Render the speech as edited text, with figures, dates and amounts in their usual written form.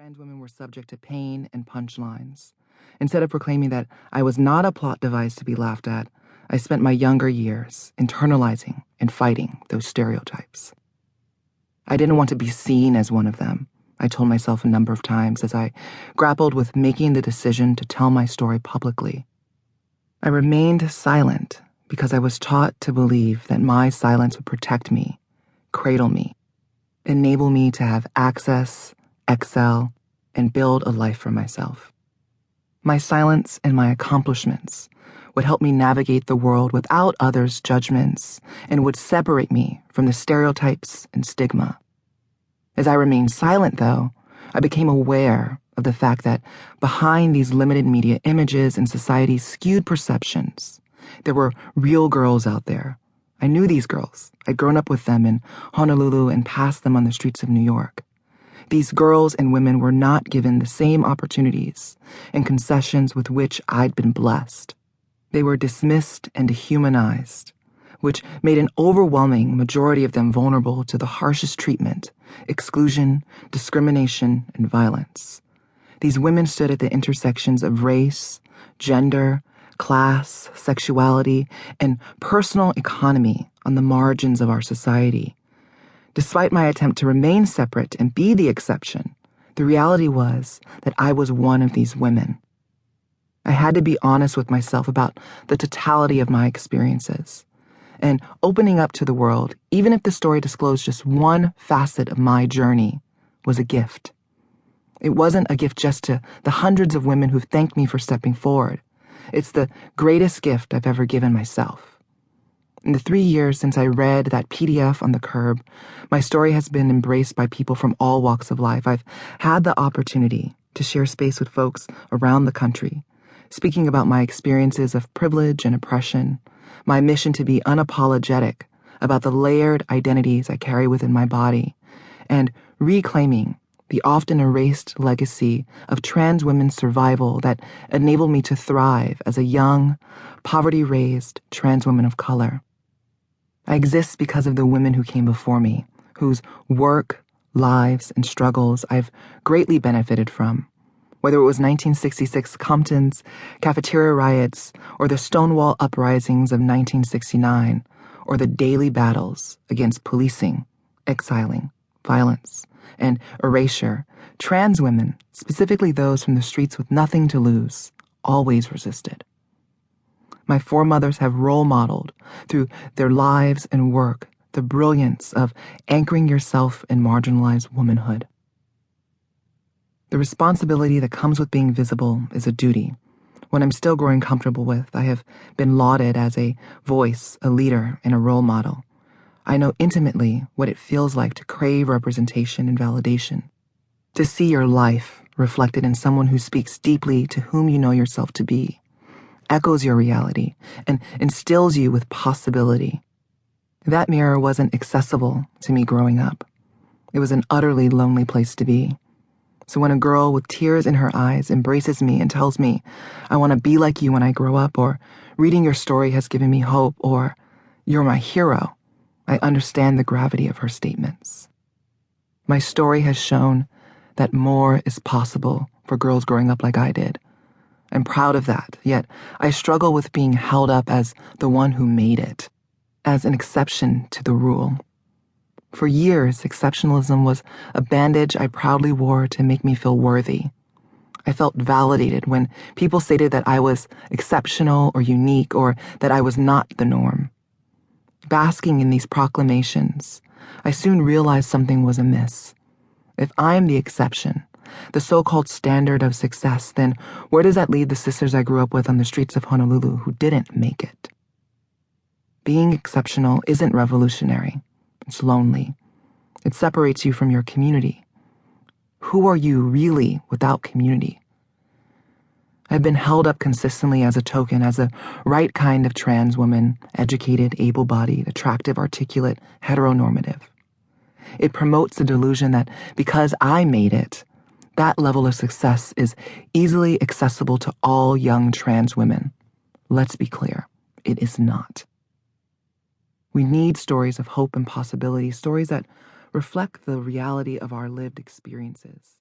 trans women were subject to pain and punchlines. Instead of proclaiming that I was not a plot device to be laughed at, I spent my younger years internalizing and fighting those stereotypes. I didn't want to be seen as one of them, I told myself a number of times as I grappled with making the decision to tell my story publicly. I remained silent because I was taught to believe that my silence would protect me, cradle me, enable me to have access, excel, and build a life for myself. My silence and my accomplishments would help me navigate the world without others' judgments and would separate me from the stereotypes and stigma. As I remained silent, though, I became aware of the fact that behind these limited media images and society's skewed perceptions, there were real girls out there. I knew these girls. I'd grown up with them in Honolulu and passed them on the streets of New York. These girls and women were not given the same opportunities and concessions with which I'd been blessed. They were dismissed and dehumanized, which made an overwhelming majority of them vulnerable to the harshest treatment, exclusion, discrimination, and violence. These women stood at the intersections of race, gender, class, sexuality, and personal economy on the margins of our society. Despite my attempt to remain separate and be the exception, the reality was that I was one of these women. I had to be honest with myself about the totality of my experiences. And opening up to the world, even if the story disclosed just one facet of my journey, was a gift. It wasn't a gift just to the hundreds of women who've thanked me for stepping forward. It's the greatest gift I've ever given myself. In the 3 years since I read that PDF on the curb, my story has been embraced by people from all walks of life. I've had the opportunity to share space with folks around the country, speaking about my experiences of privilege and oppression, my mission to be unapologetic about the layered identities I carry within my body, and reclaiming the often erased legacy of trans women's survival that enabled me to thrive as a young, poverty-raised trans woman of color. I exist because of the women who came before me, whose work, lives, and struggles I've greatly benefited from. Whether it was 1966 Compton's cafeteria riots, or the Stonewall uprisings of 1969, or the daily battles against policing, exiling, violence, and erasure, trans women, specifically those from the streets with nothing to lose, always resisted. My foremothers have role modeled, through their lives and work, the brilliance of anchoring yourself in marginalized womanhood. The responsibility that comes with being visible is a duty, one I'm still growing comfortable with. I have been lauded as a voice, a leader, and a role model. I know intimately what it feels like to crave representation and validation, to see your life reflected in someone who speaks deeply to whom you know yourself to be, echoes your reality, and instills you with possibility. That mirror wasn't accessible to me growing up. It was an utterly lonely place to be. So when a girl with tears in her eyes embraces me and tells me, I want to be like you when I grow up, or reading your story has given me hope, or you're my hero, I understand the gravity of her statements. My story has shown that more is possible for girls growing up like I did. I'm proud of that, yet I struggle with being held up as the one who made it, as an exception to the rule. For years, exceptionalism was a bandage I proudly wore to make me feel worthy. I felt validated when people stated that I was exceptional or unique, or that I was not the norm. Basking in these proclamations, I soon realized something was amiss. If I'm the exception, the so-called standard of success, then where does that leave the sisters I grew up with on the streets of Honolulu who didn't make it? Being exceptional isn't revolutionary. It's lonely. It separates you from your community. Who are you really without community? I've been held up consistently as a token, as a right kind of trans woman, educated, able-bodied, attractive, articulate, heteronormative. It promotes the delusion that because I made it, that level of success is easily accessible to all young trans women. Let's be clear, it is not. We need stories of hope and possibility, stories that reflect the reality of our lived experiences.